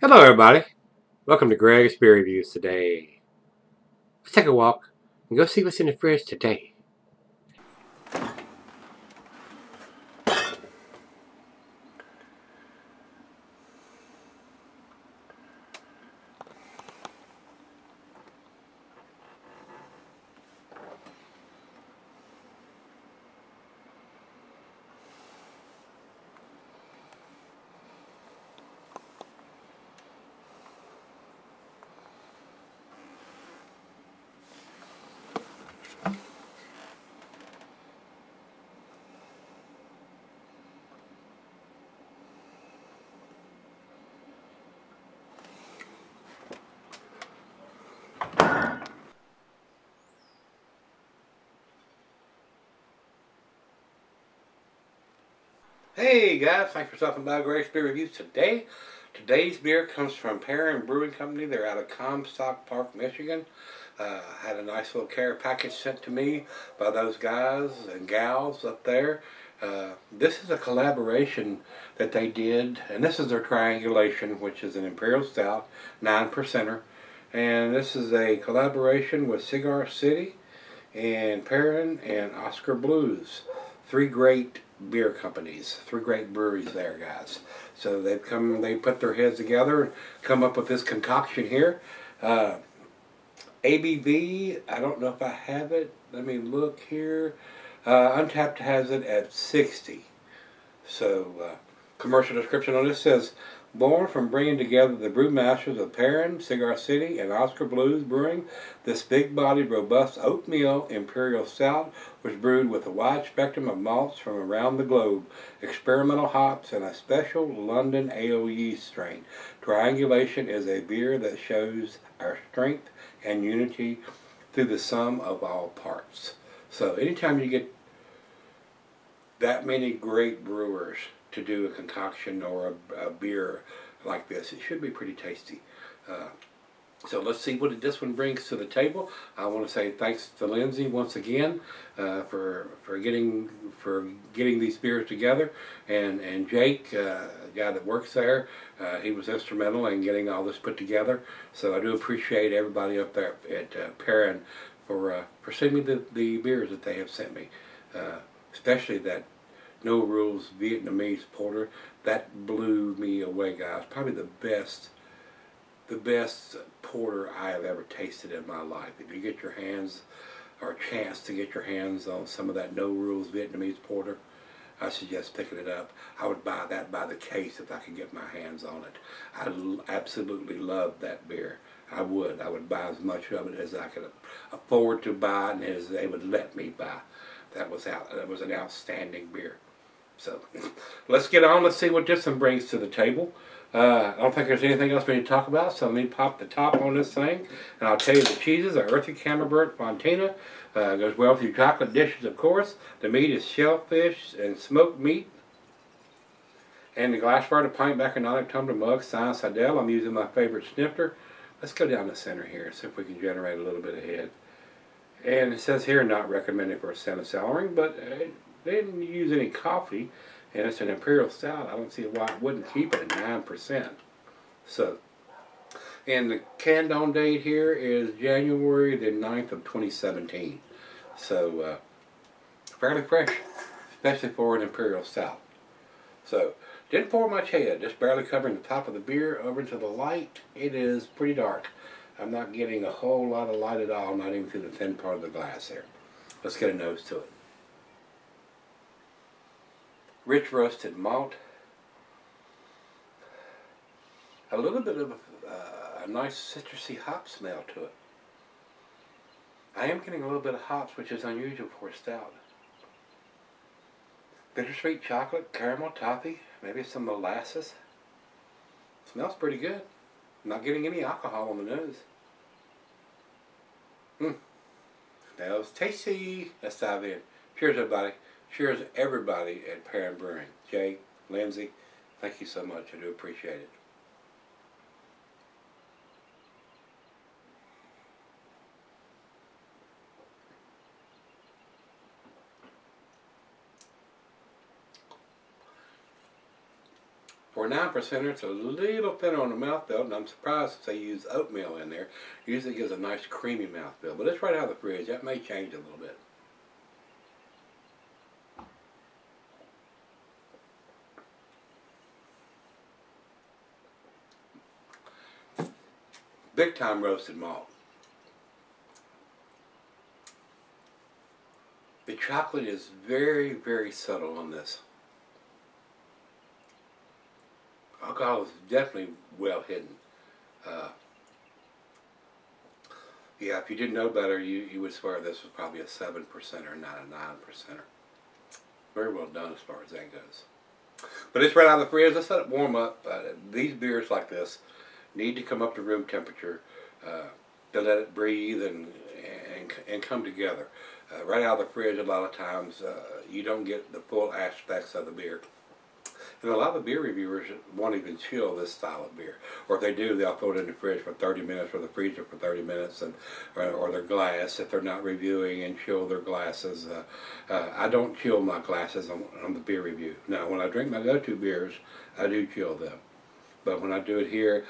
Hello everybody, welcome to Gregsbeerreviews today. Let's take a walk and go see what's in the fridge today. Hey guys, thanks for stopping by Gregsbeerreviews today. Today's beer comes from Perrin Brewing Company. They're out of Comstock Park, Michigan. Had a nice little care package sent to me by those guys and gals up there. This is a collaboration that they did, and this is their Triangulation, which is an Imperial Stout, 9%er. And this is a collaboration with Cigar City and Perrin and Oscar Blues. Three great beer companies, three great breweries there, guys. So they put their heads together and come up with this concoction here. ABV, I don't know if I have it. Let me look here. Untapped has it at 60. So, commercial description on this says, born from bringing together the brewmasters of Perrin, Cigar City, and Oscar Blues Brewing, this big-bodied, robust oatmeal Imperial Stout was brewed with a wide spectrum of malts from around the globe, experimental hops, and a special London ale yeast strain. Triangulation is a beer that shows our strength and unity through the sum of all parts. So anytime you get that many great brewers to do a concoction or a beer like this, it should be pretty tasty. So let's see what this one brings to the table. I want to say thanks to Lindsay once again for getting these beers together, and Jake, guy that works there, he was instrumental in getting all this put together. So I do appreciate everybody up there at Perrin for sending me the beers that they have sent me, especially that No Rules Vietnamese Porter. That blew me away, guys. Probably the best porter I have ever tasted in my life. If you get your hands, or a chance to get your hands on some of that No Rules Vietnamese Porter, I suggest picking it up. I would buy that by the case if I could get my hands on it. I absolutely love that beer. I would buy as much of it as I could afford to buy and as they would let me buy. That was an outstanding beer. So let's get on. Let's see what this one brings to the table. I don't think there's anything else we need to talk about, so let me pop the top on this thing. And I'll tell you the cheeses are earthy camembert fontina. Goes well with your chocolate dishes, of course. The meat is shellfish and smoked meat. And the glassware, the pint, bacchanalic tumbler, mug, Science Sidel. I'm using my favorite snifter. Let's go down the center here and see if we can generate a little bit of head. And it says here, not recommended for a center cellaring, but they didn't use any coffee, and it's an Imperial Stout. I don't see why it wouldn't keep it at 9%. So, and the canned on date here is January the 9th of 2017. So, fairly fresh, especially for an Imperial Stout. So, didn't pour much head, just barely covering the top of the beer over into the light. It is pretty dark. I'm not getting a whole lot of light at all, not even through the thin part of the glass there. Let's get a nose to it. Rich roasted malt. A little bit of a nice citrusy hop smell to it. I am getting a little bit of hops, which is unusual for a stout. Bittersweet chocolate, caramel, toffee, maybe some molasses. Smells pretty good. Not getting any alcohol on the nose. Smells tasty. Let's dive in. Cheers, everybody. Cheers, everybody at Perrin Brewing. Jake, Lindsay, thank you so much. I do appreciate it. For a 9%er, it's a little thinner on the mouthfeel, and I'm surprised that they use oatmeal in there. Usually it gives a nice creamy mouthfeel, but it's right out of the fridge. That may change a little bit. Big time roasted malt. The chocolate is very, very subtle on this. Alcohol is definitely well hidden. Yeah, if you didn't know better, you would swear this was probably a 7%er, not a 9%er. Very well done as far as that goes. But it's right out of the fridge. Let's let it warm up. These beers like this need to come up to room temperature to let it breathe and come together. Right out of the fridge, a lot of times you don't get the full aspects of the beer. And a lot of beer reviewers won't even chill this style of beer. Or if they do, they'll throw it in the fridge for 30 minutes or the freezer for 30 minutes, or their glass if they're not reviewing, and chill their glasses. I don't chill my glasses on the beer review. Now, when I drink my go-to beers, I do chill them. But when I do it here,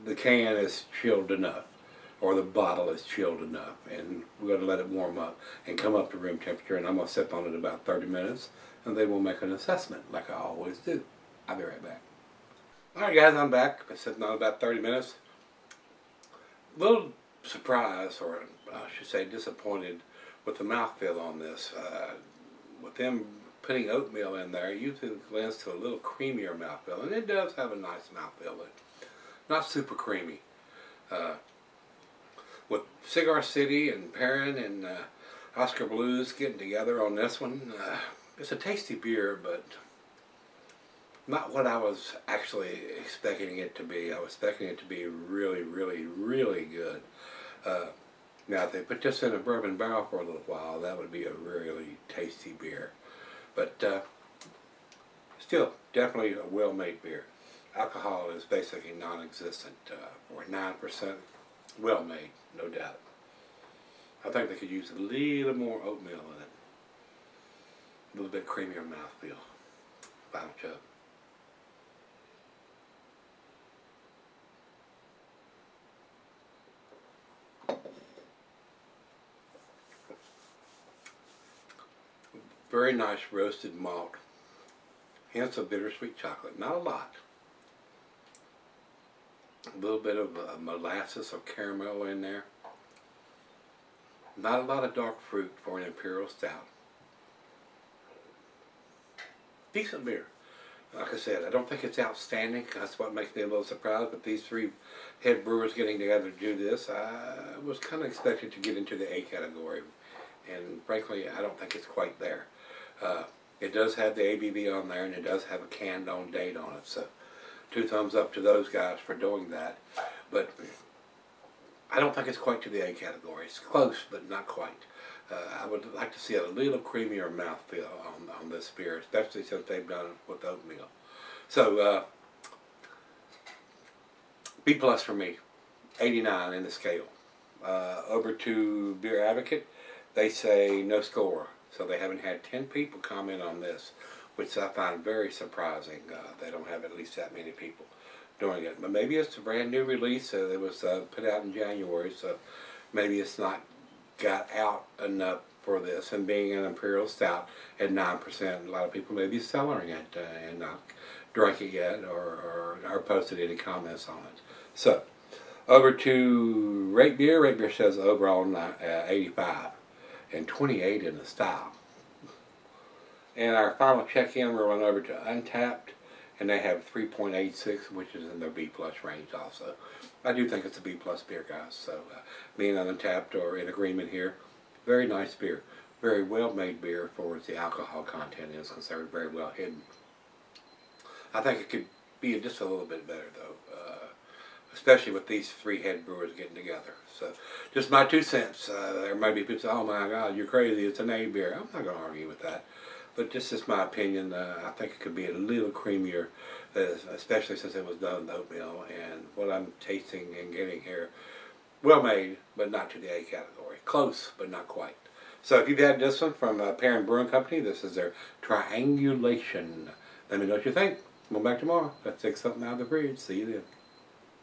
the can is chilled enough, or the bottle is chilled enough, and we're going to let it warm up and come up to room temperature, and I'm going to sip on it about 30 minutes, and then we'll make an assessment like I always do. I'll be right back. Alright guys, I'm back. I've been sitting on about 30 minutes. A little surprised, or I should say disappointed, with the mouthfeel on this. With them putting oatmeal in there, it usually lends to a little creamier mouthfeel, and it does have a nice mouthfeel, but not super creamy. With Cigar City and Perrin and Oscar Blues getting together on this one, it's a tasty beer, but not what I was actually expecting it to be. I was expecting it to be really, really, really good. Now, if they put this in a bourbon barrel for a little while, that would be a really tasty beer. But still, definitely a well-made beer. Alcohol is basically non-existent for 9%. Well-made, no doubt. I think they could use a little more oatmeal in it. A little bit creamier mouthfeel. Final chug. Very nice roasted malt. Hints of bittersweet chocolate. Not a lot. A little bit of molasses or caramel in there. Not a lot of dark fruit for an Imperial Stout. Decent beer. Like I said, I don't think it's outstanding. That's what makes me a little surprised. But these three head brewers getting together to do this, I was kind of expected to get into the A category. And frankly, I don't think it's quite there. It does have the ABV on there, and it does have a canned on date on it. So 2 thumbs up to those guys for doing that. But I don't think it's quite to the A category. It's close, but not quite. I would like to see a little creamier mouthfeel on this beer, especially since they've done it with oatmeal. So, B plus for me, 89 in the scale. Over to Beer Advocate, they say no score. So they haven't had 10 people comment on this, which I find very surprising. They don't have at least that many people doing it. But maybe it's a brand new release. It was put out in January, so maybe it's not got out enough for this. And being an Imperial Stout at 9%, a lot of people may be cellaring it and not drank it yet or posted any comments on it. So, over to Rate Beer. Rate Beer says overall 85 and 28 in the style. And our final check-in, we're on over to Untapped, and they have 3.86, which is in their B plus range also. I do think it's a B plus beer, guys. So being on Untapped or in agreement here, very nice beer. Very well-made beer for the alcohol content is considered, very well hidden. I think it could be just a little bit better, though, especially with these three head brewers getting together. So just my 2 cents. There may be people say, oh my God, you're crazy, it's an A beer. I'm not going to argue with that. But this is my opinion. I think it could be a little creamier, especially since it was done with oatmeal. And what I'm tasting and getting here, well made, but not to the A category. Close, but not quite. So if you've had this one from Perrin Brewing Company, this is their Triangulation. Let me know what you think. Come on back tomorrow. Let's take something out of the fridge. See you then.